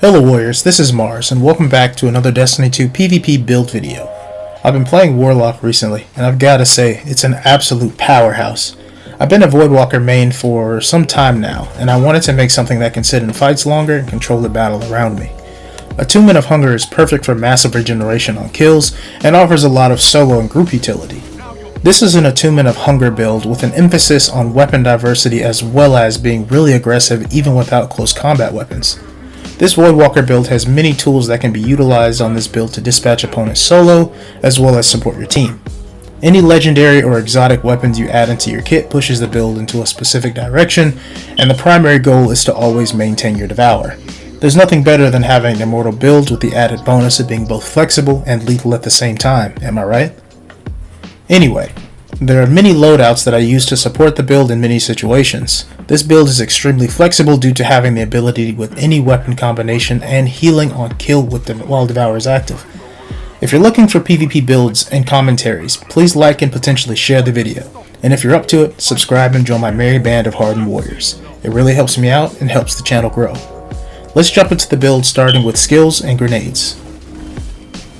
Hello Warriors, this is Mars, and welcome back to another Destiny 2 PvP build video. I've been playing Warlock recently, and I've gotta say, it's an absolute powerhouse. I've been a Voidwalker main for some time now, and I wanted to make something that can sit in fights longer and control the battle around me. Attunement of Hunger is perfect for massive regeneration on kills, and offers a lot of solo and group utility. This is an Attunement of Hunger build with an emphasis on weapon diversity as well as being really aggressive even without close combat weapons. This Voidwalker build has many tools that can be utilized on this build to dispatch opponents solo, as well as support your team. Any legendary or exotic weapons you add into your kit pushes the build into a specific direction, and the primary goal is to always maintain your Devour. There's nothing better than having an immortal build with the added bonus of being both flexible and lethal at the same time, am I right? Anyway, there are many loadouts that I use to support the build in many situations. This build is extremely flexible due to having the ability with any weapon combination and healing on kill while Devour is active. If you're looking for PvP builds and commentaries, please like and potentially share the video. And if you're up to it, subscribe and join my merry band of hardened warriors. It really helps me out and helps the channel grow. Let's jump into the build starting with skills and grenades.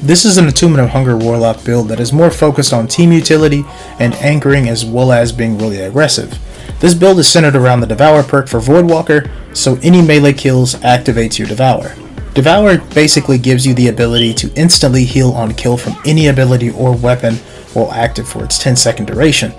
This is an Attunement of Hunger Warlock build that is more focused on team utility and anchoring as well as being really aggressive. This build is centered around the Devour perk for Voidwalker, so any melee kills activates your Devour. Devour basically gives you the ability to instantly heal on kill from any ability or weapon while active for its 10-second duration.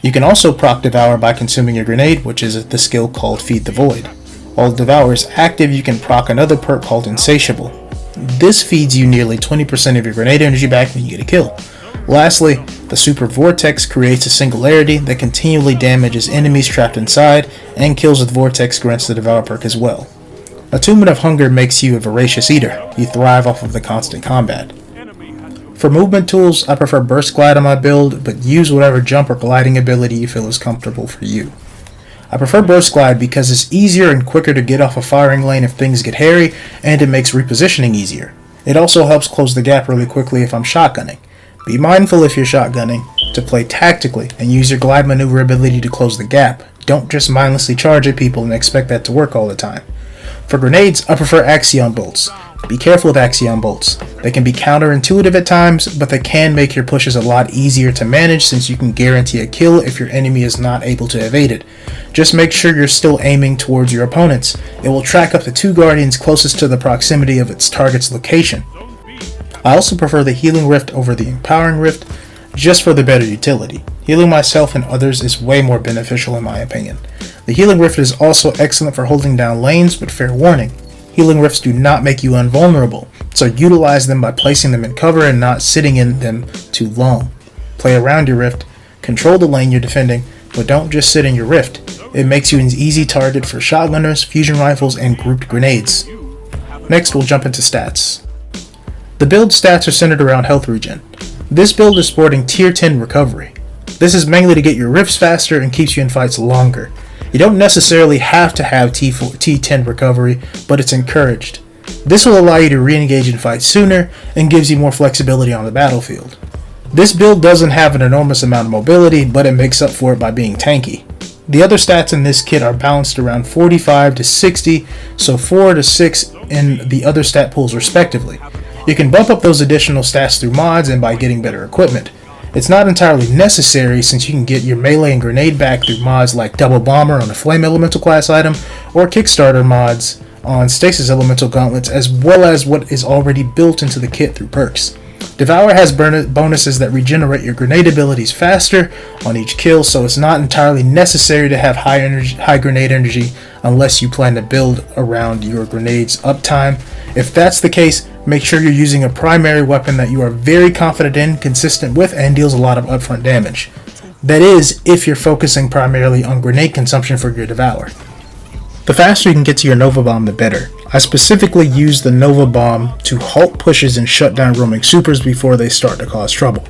You can also proc Devour by consuming a grenade, which is the skill called Feed the Void. While Devour is active, you can proc another perk called Insatiable. This feeds you nearly 20% of your grenade energy back when you get a kill. Lastly, the Super Vortex creates a singularity that continually damages enemies trapped inside, and kills with Vortex grants the Devour perk as well. Attunement of Hunger makes you a voracious eater. You thrive off of the constant combat. For movement tools, I prefer Burst Glide on my build, but use whatever jump or gliding ability you feel is comfortable for you. I prefer Burst Glide because it's easier and quicker to get off a firing lane if things get hairy, and it makes repositioning easier. It also helps close the gap really quickly if I'm shotgunning. Be mindful if you're shotgunning to play tactically and use your glide maneuver ability to close the gap. Don't just mindlessly charge at people and expect that to work all the time. For grenades, I prefer Axion bolts. Be careful with Axion bolts. They can be counterintuitive at times, but they can make your pushes a lot easier to manage since you can guarantee a kill if your enemy is not able to evade it. Just make sure you're still aiming towards your opponents. It will track up the 2 guardians closest to the proximity of its target's location. I also prefer the Healing Rift over the Empowering Rift, just for the better utility. Healing myself and others is way more beneficial in my opinion. The Healing Rift is also excellent for holding down lanes, but fair warning, Healing Rifts do not make you invulnerable, so utilize them by placing them in cover and not sitting in them too long. Play around your Rift, control the lane you're defending, but don't just sit in your Rift. It makes you an easy target for shotgunners, fusion rifles, and grouped grenades. Next, we'll jump into stats. The build stats are centered around health regen. This build is sporting tier 10 recovery. This is mainly to get your rifts faster and keeps you in fights longer. You don't necessarily have to have T10 recovery, but it's encouraged. This will allow you to re-engage in fights sooner and gives you more flexibility on the battlefield. This build doesn't have an enormous amount of mobility, but it makes up for it by being tanky. The other stats in this kit are balanced around 45 to 60, so 4 to 6 in the other stat pools respectively. You can bump up those additional stats through mods and by getting better equipment. It's not entirely necessary since you can get your melee and grenade back through mods like Double Bomber on a Flame Elemental class item, or Kickstarter mods on Stasis Elemental gauntlets, as well as what is already built into the kit through perks. Devour has bonuses that regenerate your grenade abilities faster on each kill, so it's not entirely necessary to have high grenade energy unless you plan to build around your grenades uptime. If that's the case, make sure you're using a primary weapon that you are very confident in, consistent with, and deals a lot of upfront damage. That is, if you're focusing primarily on grenade consumption for your Devour. The faster you can get to your Nova Bomb, the better. I specifically use the Nova Bomb to halt pushes and shut down roaming supers before they start to cause trouble.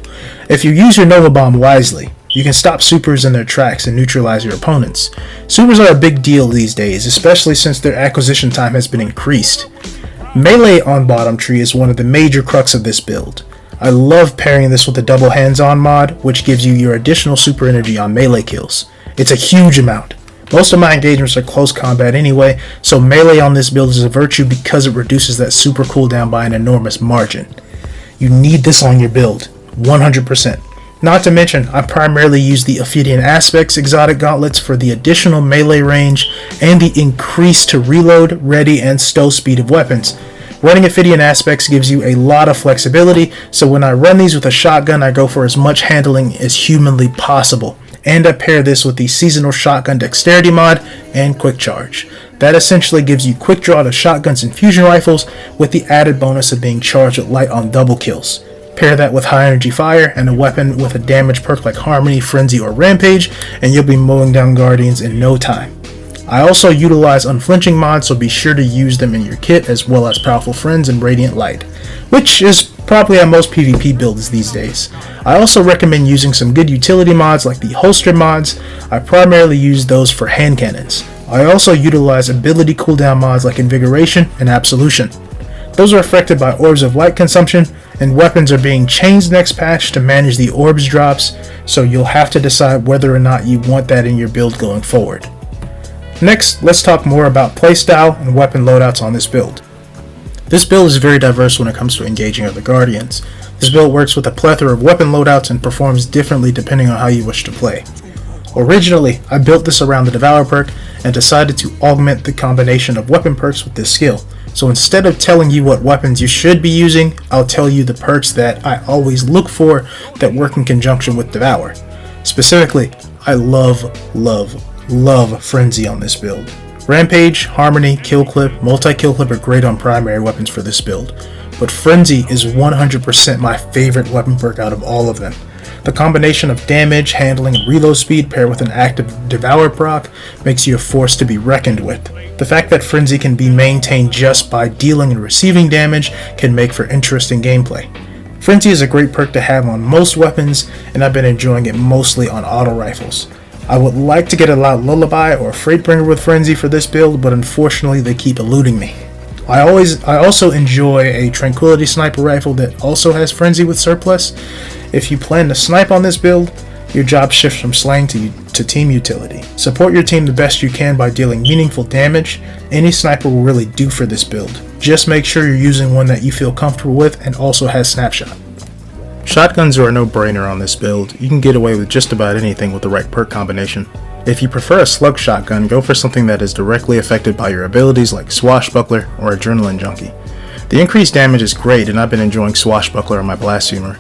If you use your Nova Bomb wisely, you can stop supers in their tracks and neutralize your opponents. Supers are a big deal these days, especially since their acquisition time has been increased. Melee on bottom tree is one of the major crux of this build. I love pairing this with the double hands-on mod, which gives you your additional super energy on melee kills. It's a huge amount, Most of my engagements are close combat anyway, so melee on this build is a virtue because it reduces that super cooldown by an enormous margin. You need this on your build, 100%. Not to mention, I primarily use the Ophidian Aspects exotic gauntlets for the additional melee range and the increase to reload, ready, and stow speed of weapons. Running Ophidian Aspects gives you a lot of flexibility, so when I run these with a shotgun, I go for as much handling as humanly possible. And I pair this with the Seasonal Shotgun Dexterity mod and Quick Charge. That essentially gives you quick draw to shotguns and fusion rifles with the added bonus of being charged with light on double kills. Pair that with high energy fire and a weapon with a damage perk like Harmony, Frenzy, or Rampage, and you'll be mowing down guardians in no time. I also utilize unflinching mods, so be sure to use them in your kit, as well as Powerful Friends and Radiant Light, which is probably how most PvP builds these days. I also recommend using some good utility mods like the holster mods. I primarily use those for hand cannons. I also utilize ability cooldown mods like Invigoration and Absolution. Those are affected by orbs of light consumption, and weapons are being changed next patch to manage the orbs drops, so you'll have to decide whether or not you want that in your build going forward. Next, let's talk more about playstyle and weapon loadouts on this build. This build is very diverse when it comes to engaging other guardians. This build works with a plethora of weapon loadouts and performs differently depending on how you wish to play. Originally, I built this around the Devour perk and decided to augment the combination of weapon perks with this skill. So instead of telling you what weapons you should be using, I'll tell you the perks that I always look for that work in conjunction with Devour. Specifically, I love Frenzy on this build. Rampage, Harmony, Kill Clip, Multi-Kill Clip are great on primary weapons for this build, but Frenzy is 100% my favorite weapon perk out of all of them. The combination of damage, handling, and reload speed paired with an active Devour proc makes you a force to be reckoned with. The fact that Frenzy can be maintained just by dealing and receiving damage can make for interesting gameplay. Frenzy is a great perk to have on most weapons, and I've been enjoying it mostly on auto rifles. I would like to get a Loud Lullaby or a Freightbringer with Frenzy for this build, but unfortunately they keep eluding me. I also enjoy a Tranquility Sniper rifle that also has Frenzy with surplus. If you plan to snipe on this build, your job shifts from slaying to team utility. Support your team the best you can by dealing meaningful damage. Any sniper will really do for this build. Just make sure you're using one that you feel comfortable with and also has Snapshot. Shotguns are a no-brainer on this build. You can get away with just about anything with the right perk combination. If you prefer a slug shotgun, go for something that is directly affected by your abilities like Swashbuckler or Adrenaline Junkie. The increased damage is great, and I've been enjoying Swashbuckler on my Blasphemer.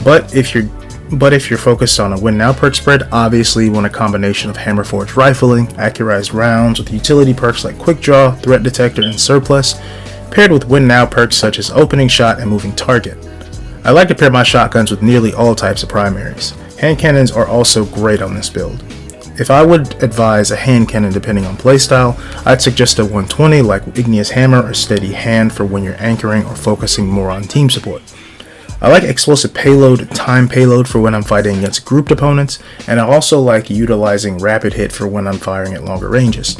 But if you're focused on a win now perk spread, obviously you want a combination of Hammerforged rifling, accurized rounds with utility perks like Quick Draw, Threat Detector, and Surplus, paired with win now perks such as Opening Shot and Moving Target. I like to pair my shotguns with nearly all types of primaries. Hand cannons are also great on this build. If I would advise a hand cannon depending on playstyle, I'd suggest a 120 like Igneous Hammer or Steady Hand for when you're anchoring or focusing more on team support. I like Explosive Payload, Time Payload for when I'm fighting against grouped opponents, and I also like utilizing Rapid Hit for when I'm firing at longer ranges.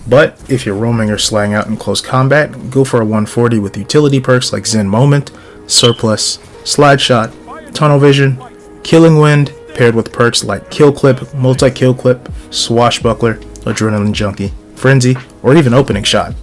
But if you're roaming or slaying out in close combat, go for a 140 with utility perks like Zen Moment, Surplus, Slide Shot, Tunnel Vision, Killing Wind, paired with perks like Kill Clip, Multi-Kill Clip, Swashbuckler, Adrenaline Junkie, Frenzy, or even Opening Shot.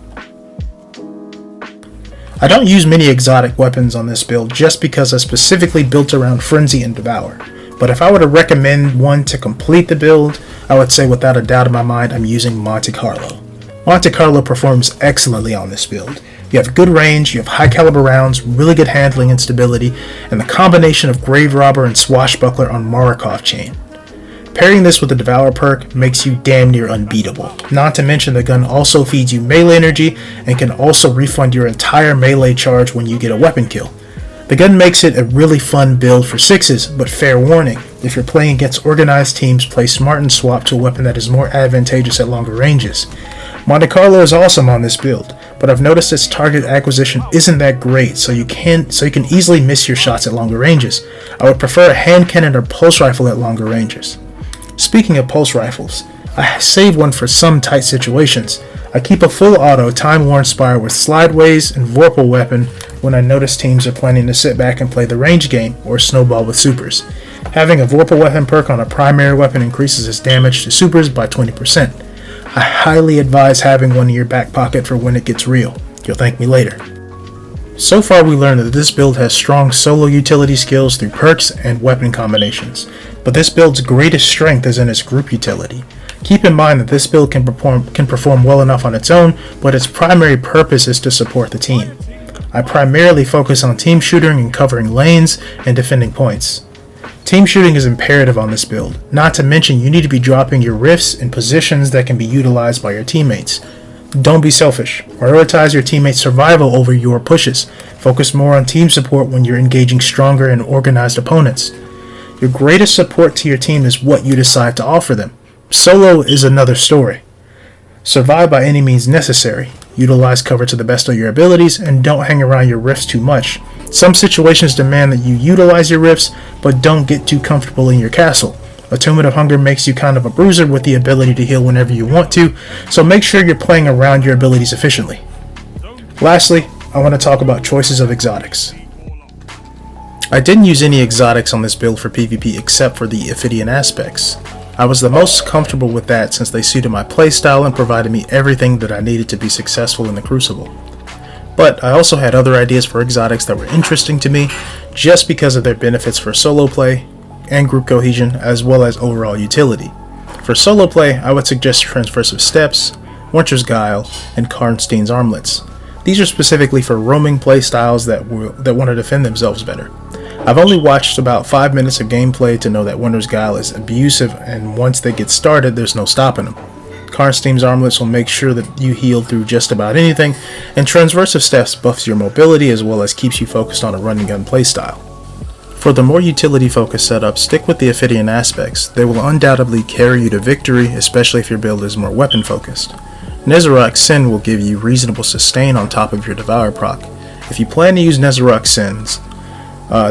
I don't use many exotic weapons on this build just because I specifically built around Frenzy and Devour. But if I were to recommend one to complete the build, I would say without a doubt in my mind I'm using Monte Carlo. Monte Carlo performs excellently on this build. You have good range, you have high caliber rounds, really good handling and stability, and the combination of Grave Robber and Swashbuckler on Marikov Chain. Pairing this with the Devour perk makes you damn near unbeatable. Not to mention the gun also feeds you melee energy and can also refund your entire melee charge when you get a weapon kill. The gun makes it a really fun build for sixes, but fair warning, if you're playing against organized teams, play smart and swap to a weapon that is more advantageous at longer ranges. Monte Carlo is awesome on this build, but I've noticed its target acquisition isn't that great, so you can easily miss your shots at longer ranges. I would prefer a hand cannon or pulse rifle at longer ranges. Speaking of pulse rifles, I save one for some tight situations. I keep a full auto Time-Worn Spire with Slideways and Vorpal weapon when I notice teams are planning to sit back and play the range game or snowball with supers. Having a Vorpal weapon perk on a primary weapon increases its damage to supers by 20%. I highly advise having one in your back pocket for when it gets real. You'll thank me later. So far we learned that this build has strong solo utility skills through perks and weapon combinations, but this build's greatest strength is in its group utility. Keep in mind that this build can perform well enough on its own, but its primary purpose is to support the team. I primarily focus on team shooting and covering lanes and defending points. Team shooting is imperative on this build, not to mention you need to be dropping your rifts in positions that can be utilized by your teammates. Don't be selfish. Prioritize your teammates' survival over your pushes. Focus more on team support when you're engaging stronger and organized opponents. Your greatest support to your team is what you decide to offer them. Solo is another story. Survive by any means necessary. Utilize cover to the best of your abilities and don't hang around your rifts too much. Some situations demand that you utilize your rifts, but don't get too comfortable in your castle. Attunement of Hunger makes you kind of a bruiser with the ability to heal whenever you want to, so make sure you're playing around your abilities efficiently. Lastly, I want to talk about choices of exotics. I didn't use any exotics on this build for PvP except for the Ophidian aspects. I was the most comfortable with that since they suited my playstyle and provided me everything that I needed to be successful in the Crucible. But I also had other ideas for exotics that were interesting to me just because of their benefits for solo play and group cohesion, as well as overall utility. For solo play, I would suggest Transversive Steps, Winter's Guile, and Karnstein's Armlets. These are specifically for roaming playstyles that want to defend themselves better. I've only watched about 5 minutes of gameplay to know that Winter's Guile is abusive, and once they get started, there's no stopping them. Karnstein's Armlets will make sure that you heal through just about anything, and Transversive Steps buffs your mobility as well as keeps you focused on a run and gun playstyle. For the more utility-focused setup, stick with the Ophidian aspects. They will undoubtedly carry you to victory, especially if your build is more weapon-focused. Nezarok's Sin will give you reasonable sustain on top of your Devour proc. If you plan to use Nezarok's Sins,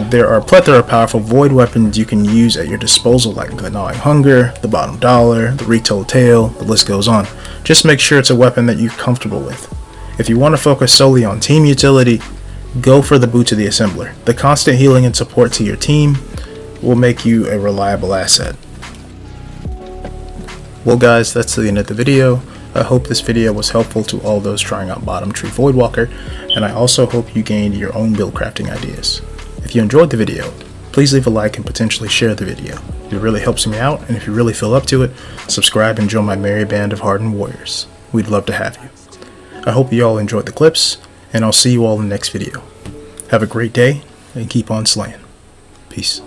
there are a plethora of powerful void weapons you can use at your disposal, like the Gnawing Hunger, the Bottom Dollar, the Retold Tail, the list goes on. Just make sure it's a weapon that you're comfortable with. If you want to focus solely on team utility, go for the Boots of the Assembler. The constant healing and support to your team will make you a reliable asset. Well guys, that's the end of the video. I hope this video was helpful to all those trying out Bottom Tree Voidwalker, and I also hope you gained your own build crafting ideas. If you enjoyed the video, please leave a like and potentially share the video. It really helps me out, and if you really feel up to it, subscribe and join my merry band of hardened warriors. We'd love to have you. I hope you all enjoyed the clips, and I'll see you all in the next video. Have a great day, and keep on slaying. Peace.